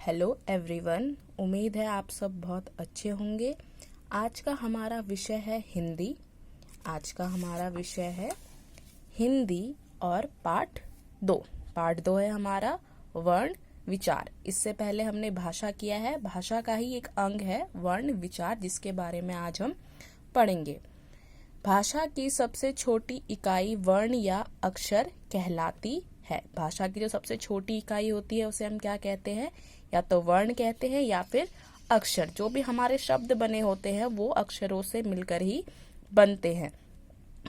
Hello everyone, उम्मीद है आप सब बहुत अच्छे होंगे। आज का हमारा विषय है हिंदी। आज का हमारा विषय है हिंदी और पार्ट 2 है हमारा वर्ण विचार। इससे पहले हमने भाषा किया है। भाषा का ही एक अंग है वर्ण विचार, जिसके बारे में आज हम पढ़ेंगे। भाषा की सबसे छोटी इकाई वर्ण या अक्षर कहलाती है। भाषा की जो सबसे छोटी इकाई होती है उसे हम क्या कहते हैं? या तो वर्ण कहते हैं या फिर अक्षर। जो भी हमारे शब्द बने होते हैं वो अक्षरों से मिलकर ही बनते हैं।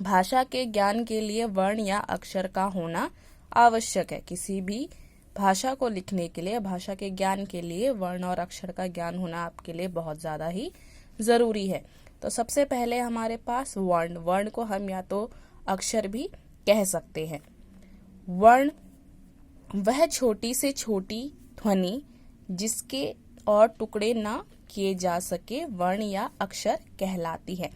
भाषा के ज्ञान के लिए वर्ण या अक्षर का होना आवश्यक है। किसी भी भाषा को लिखने के लिए, भाषा के ज्ञान के लिए वर्ण और अक्षर का ज्ञान होना आपके लिए बहुत ज्यादा ही जरूरी है। तो सबसे पहले हमारे पास वर्ण को हम या तो अक्षर भी कह सकते हैं। वर्ण वह छोटी से छोटी ध्वनि जिसके और टुकड़े ना किए जा सके वर्ण या अक्षर कहलाती है।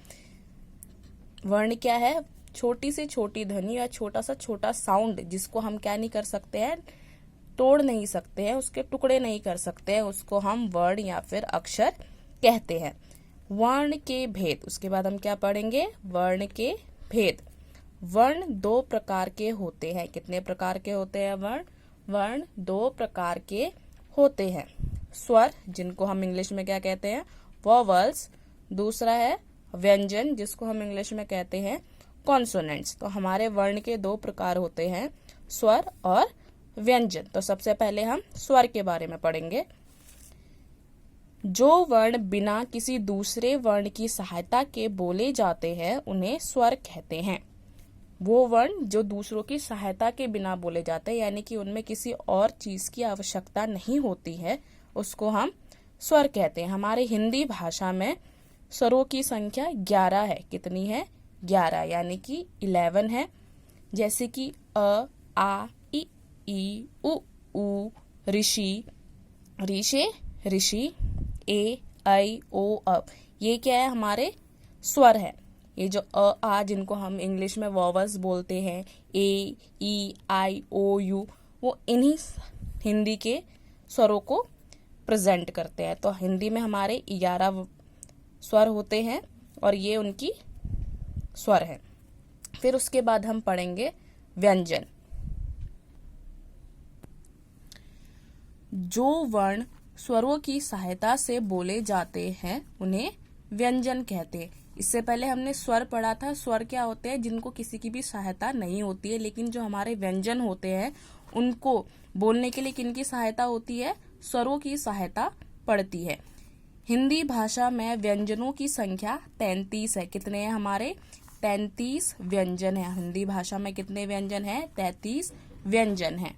वर्ण क्या है? छोटी से छोटी ध्वनि या छोटा सा छोटा साउंड जिसको हम क्या नहीं कर सकते हैं, तोड़ नहीं सकते हैं, उसके टुकड़े नहीं कर सकते हैं, उसको हम वर्ण या फिर अक्षर कहते हैं। वर्ण के भेद, उसके बाद हम क्या पढ़ेंगे? वर्ण के भेद। वर्ण 2 प्रकार के होते हैं। कितने प्रकार के होते हैं वर्ण 2 प्रकार के होते हैं। स्वर, जिनको हम इंग्लिश में क्या कहते हैं? वॉवल्स। दूसरा है व्यंजन, जिसको हम इंग्लिश में कहते हैं कॉन्सोनेंट्स। तो हमारे वर्ण के 2 प्रकार होते हैं, स्वर और व्यंजन। तो सबसे पहले हम स्वर के बारे में पढ़ेंगे। जो वर्ण बिना किसी दूसरे वर्ण की सहायता के बोले जाते हैं उन्हें स्वर कहते हैं। वो वर्ण जो दूसरों की सहायता के बिना बोले जाते हैं, यानी कि उनमें किसी और चीज की आवश्यकता नहीं होती है, उसको हम स्वर कहते हैं। हमारे हिंदी भाषा में स्वरों की संख्या 11 है। कितनी है? 11, यानी कि 11 है। जैसे कि अ, आ, ई, उ, ऋषि, ऋषे, ऋषि, ए, ऐ, ओ, अ। ये क्या है? हमारे स्वर है। ये जो आ जिनको हम इंग्लिश में वॉवल्स बोलते हैं, ए, ई, आई, ओ, यू, वो इन्हीं हिंदी के स्वरों को प्रेजेंट करते हैं। तो हिंदी में हमारे 11 स्वर होते हैं और ये उनकी स्वर है। फिर उसके बाद हम पढ़ेंगे व्यंजन। जो वर्ण स्वरों की सहायता से बोले जाते हैं उन्हें व्यंजन कहते हैं। इससे पहले हमने स्वर पढ़ा था। स्वर क्या होते हैं? जिनको किसी की भी सहायता नहीं होती है, लेकिन जो हमारे व्यंजन होते हैं उनको बोलने के लिए किनकी सहायता होती है? स्वरों की सहायता पड़ती है। हिंदी भाषा में व्यंजनों की संख्या 33 है। कितने हैं हमारे? 33 व्यंजन है। हिंदी भाषा में कितने व्यंजन है? 33 व्यंजन है।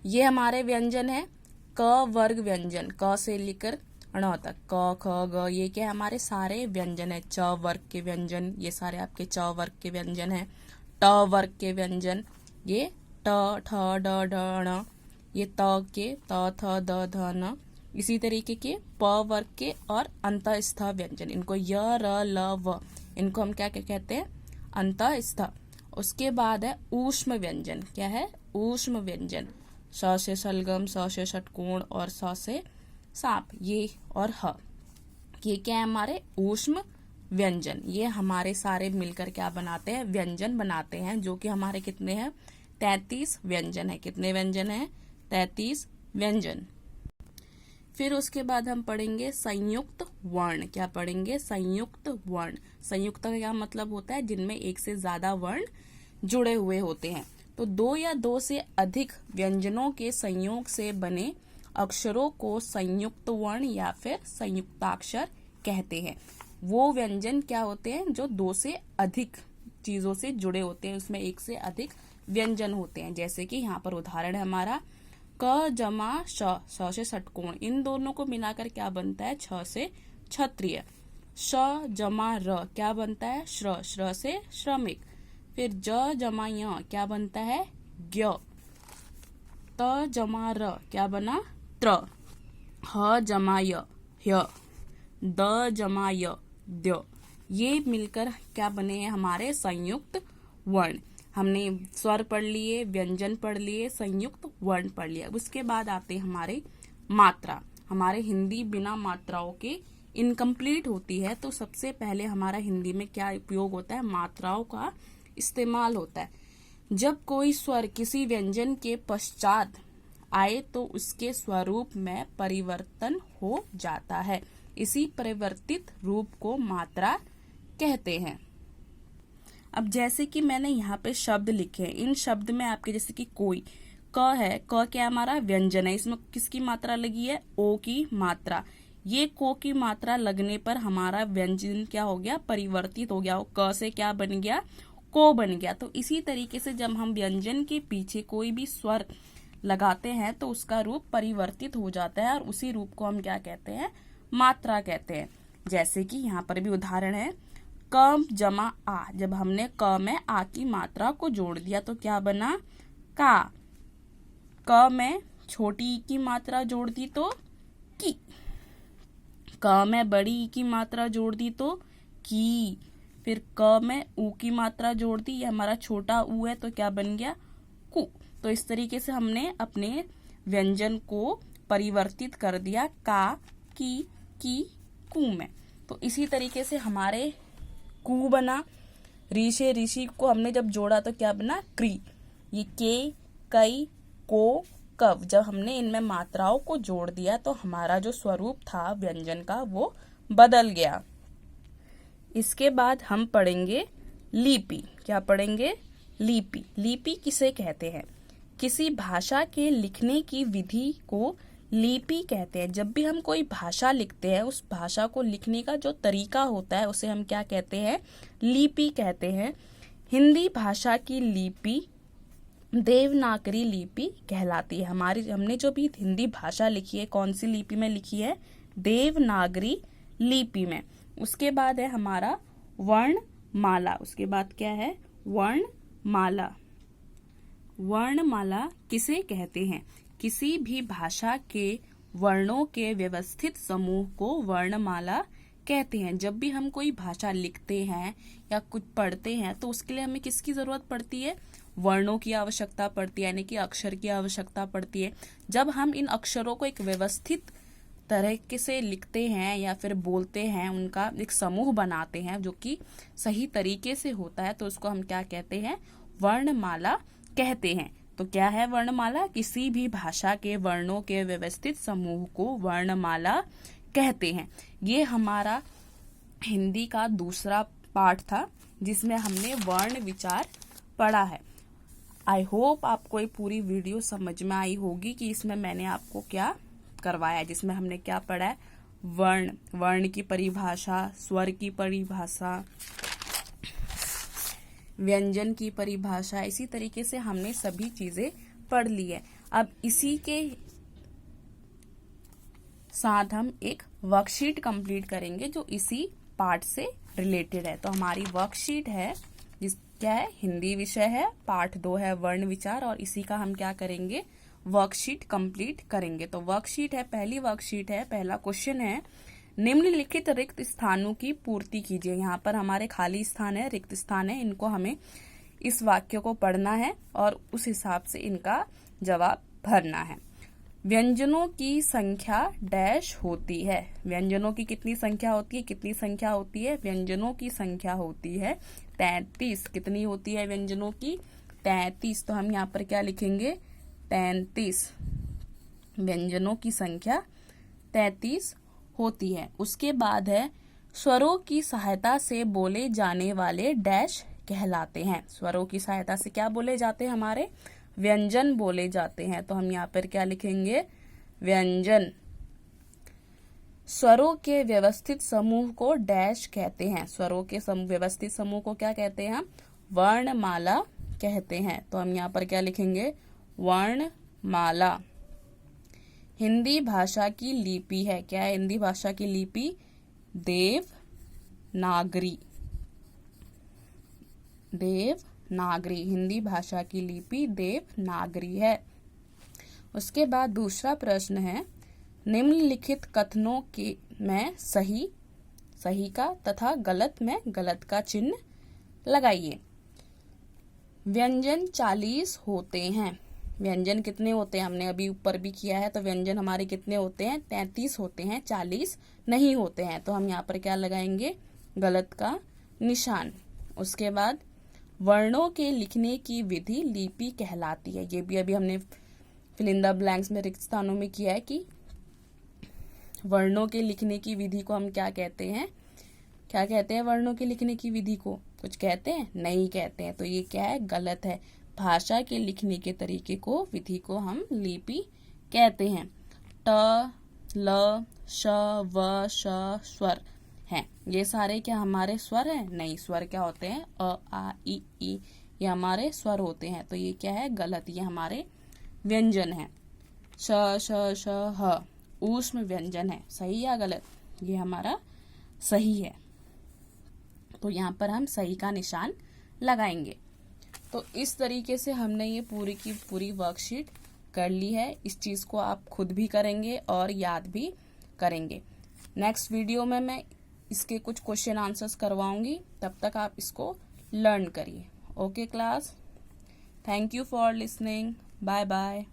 ये हमारे व्यंजन है। क वर्ग व्यंजन, क से लेकर ण तक, क, ख, ग, ये क्या हमारे सारे व्यंजन है। च वर्ग के व्यंजन, ये सारे आपके च वर्ग के व्यंजन है। ट वर्ग के व्यंजन, ये ट, ठ, ड, ढ, ण, ये त के त, थ, द, ध, न। इसी तरीके के प वर्ग के और अंतःस्थ व्यंजन, इनको य, र, ल, व, इनको हम क्या कहते हैं? अंतःस्थ। उसके बाद है ऊष्म व्यंजन। क्या है? ऊष्म व्यंजन। स से शलगम, स से षटकोण और स से सांप, ये और ह, ये क्या है? हमारे ऊष्म व्यंजन। ये हमारे सारे मिलकर क्या बनाते हैं? व्यंजन बनाते हैं, जो कि हमारे कितने हैं? 33 व्यंजन है। कितने व्यंजन है? 33 व्यंजन। फिर उसके बाद हम पढ़ेंगे संयुक्त वर्ण। क्या पढ़ेंगे? संयुक्त वर्ण। संयुक्त का क्या मतलब होता है? जिनमें एक से ज्यादा वर्ण जुड़े हुए होते हैं। तो 2 या 2 से अधिक व्यंजनों के संयोग से बने अक्षरों को संयुक्त वर्ण या फिर संयुक्ताक्षर कहते हैं। वो व्यंजन क्या होते हैं? जो 2 से अधिक चीजों से जुड़े होते हैं, उसमें एक से अधिक व्यंजन होते हैं। जैसे कि यहाँ पर उदाहरण है हमारा क जमा श, स से षटकोण, इन दोनों को मिलाकर क्या बनता है? छ से क्षत्रिय। श जमा र क्या बनता है? श्र, श्र से श्रमिक। फिर ज जमा य क्या बनता है? ज्ञ। त जमा र क्या बना? त्र। ह जमा य ह्य। द जमा य द्य। ये मिलकर क्या बने हैं? हमारे संयुक्त वर्ण। हमने स्वर पढ़ लिए, व्यंजन पढ़ लिए, संयुक्त वर्ण पढ़ लिया। उसके बाद आते हैं हमारे मात्रा। हमारे हिंदी बिना मात्राओं के इनकम्प्लीट होती है, तो सबसे पहले हमारा हिंदी में क्या उपयोग होता है? मात्राओं का इस्तेमाल होता है। जब कोई स्वर किसी व्यंजन के पश्चात आए तो उसके स्वरूप में परिवर्तन हो जाता है। इसी परिवर्तित रूप को मात्रा कहते हैं। अब जैसे कि मैंने यहाँ पे शब्द लिखे हैं, इन शब्द में आपके जैसे कि कोई, क है, क क्या हमारा व्यंजन है, इसमें किसकी मात्रा लगी है? ओ की मात्रा। ये को की मात्रा लगने पर हमारा व्यंजन क्या हो गया? परिवर्तित हो गया। क से क्या बन गया? को बन गया। तो इसी तरीके से जब हम व्यंजन के पीछे कोई भी स्वर लगाते हैं तो उसका रूप परिवर्तित हो जाता है, और उसी रूप को हम क्या कहते हैं? मात्रा कहते हैं। जैसे कि यहाँ पर भी उदाहरण है, क जमा आ। जब हमने क में आ की मात्रा को जोड़ दिया तो क्या बना? का। क में छोटी ई की मात्रा जोड़ दी तो की। क में बड़ी ई की मात्रा जोड़ दी तो की। फिर क में ऊ की मात्रा जोड़ दी, ये हमारा छोटा ऊ है तो क्या बन गया? कु। तो इस तरीके से हमने अपने व्यंजन को परिवर्तित कर दिया का, की, कु में। तो इसी तरीके से हमारे कु बना। री से ऋषि को हमने जब जोड़ा तो क्या बना? क्री। ये के, कई, को, कव, जब हमने इनमें मात्राओं को जोड़ दिया तो हमारा जो स्वरूप था व्यंजन का वो बदल गया। इसके बाद हम पढ़ेंगे लिपि। क्या पढ़ेंगे? लिपि। लिपि किसे कहते हैं? किसी भाषा के लिखने की विधि को लिपि कहते हैं। जब भी हम कोई भाषा लिखते हैं, उस भाषा को लिखने का जो तरीका होता है उसे हम क्या कहते हैं? लिपि कहते हैं। हिंदी भाषा की लिपि देवनागरी लिपि कहलाती है। हमने जो भी हिंदी भाषा लिखी है, कौन सी लिपि में लिखी है? देवनागरी लिपि में। उसके बाद है हमारा वर्णमाला। उसके बाद क्या है? वर्णमाला। वर्णमाला किसे कहते हैं? किसी भी भाषा के वर्णों के व्यवस्थित समूह को वर्णमाला कहते हैं। जब भी हम कोई भाषा लिखते हैं या कुछ पढ़ते हैं तो उसके लिए हमें किसकी जरूरत पड़ती है? वर्णों की आवश्यकता पड़ती है, यानी कि अक्षर की आवश्यकता पड़ती है। जब हम इन अक्षरों को एक व्यवस्थित तरीके से लिखते हैं या फिर बोलते हैं, उनका एक समूह बनाते हैं जो कि सही तरीके से होता है, तो उसको हम क्या कहते हैं? वर्णमाला कहते हैं। तो क्या है वर्णमाला? किसी भी भाषा के वर्णों के व्यवस्थित समूह को वर्णमाला कहते हैं। ये हमारा हिंदी का दूसरा पाठ था जिसमें हमने वर्ण विचार पढ़ा है। आई होप आपको ये पूरी वीडियो समझ में आई होगी कि इसमें मैंने आपको क्या करवाया है। जिसमें हमने क्या पढ़ा है? वर्ण, वर्ण की परिभाषा, स्वर की परिभाषा, व्यंजन की परिभाषा, इसी तरीके से हमने सभी चीजें पढ़ ली है। अब इसी के साथ हम एक वर्कशीट कंप्लीट करेंगे जो इसी पार्ट से रिलेटेड है। तो हमारी वर्कशीट है क्या है? हिंदी विषय है, पार्ट 2 है वर्ण विचार, और इसी का हम क्या करेंगे? वर्कशीट कंप्लीट करेंगे। तो वर्कशीट है, पहली वर्कशीट है, पहला क्वेश्चन है, निम्नलिखित रिक्त स्थानों की पूर्ति कीजिए। यहाँ पर हमारे खाली स्थान है, रिक्त स्थान है, इनको हमें इस वाक्य को पढ़ना है और उस हिसाब से इनका जवाब भरना है। व्यंजनों की संख्या डैश होती है। व्यंजनों की कितनी संख्या होती है? कितनी संख्या होती है? व्यंजनों की संख्या होती है 33। कितनी होती है व्यंजनों की? 33। तो हम यहाँ पर क्या लिखेंगे? 33। व्यंजनों की संख्या 33 होती है। उसके बाद है स्वरों की सहायता से बोले जाने वाले डैश कहलाते हैं। स्वरों की सहायता से क्या बोले जाते हैं? हमारे व्यंजन बोले जाते हैं। तो हम यहाँ पर क्या लिखेंगे? व्यंजन। स्वरों के व्यवस्थित समूह को डैश कहते हैं। स्वरों के व्यवस्थित समूह को क्या कहते हैं? हम वर्णमाला कहते हैं। तो हम यहाँ पर क्या लिखेंगे? वर्णमाला। हिंदी भाषा की लिपि है। क्या है हिंदी भाषा की लिपि? देवनागरी। देवनागरी। हिंदी भाषा की लिपि देवनागरी है। उसके बाद दूसरा प्रश्न है, निम्नलिखित कथनों के में सही का तथा गलत में गलत का चिन्ह लगाइए। व्यंजन 40 होते हैं। व्यंजन कितने होते हैं, हमने अभी ऊपर भी किया है, तो व्यंजन हमारे कितने होते हैं, 33 होते हैं, 40 नहीं होते हैं। तो हम यहाँ पर क्या लगाएंगे, गलत का निशान। उसके बाद वर्णों के लिखने की विधि लिपि कहलाती है। ये भी अभी हमने फिल इन द ब्लैंक्स में रिक्त स्थानों में किया है कि वर्णों के लिखने की विधि को हम क्या कहते हैं, क्या कहते हैं वर्णों के लिखने की विधि को, कुछ कहते हैं, नहीं कहते हैं। तो ये क्या है, गलत है। भाषा के लिखने के तरीके को, विधि को हम लिपि कहते हैं। ट, ल, श, व, श स्वर हैं। ये सारे क्या हमारे स्वर हैं, नहीं। स्वर क्या होते हैं, अ, आ, इ, ये हमारे स्वर होते हैं। तो ये क्या है, गलत, ये हमारे व्यंजन है। श, श, श, ह ऊष्म व्यंजन है। सही या गलत, ये हमारा सही है। तो यहाँ पर हम सही का निशान लगाएंगे। तो इस तरीके से हमने ये पूरी की पूरी वर्कशीट कर ली है। इस चीज़ को आप खुद भी करेंगे और याद भी करेंगे। नेक्स्ट वीडियो में मैं इसके कुछ क्वेश्चन आंसर्स करवाऊंगी, तब तक आप इसको लर्न करिए। Okay class, thank you for listening, bye bye.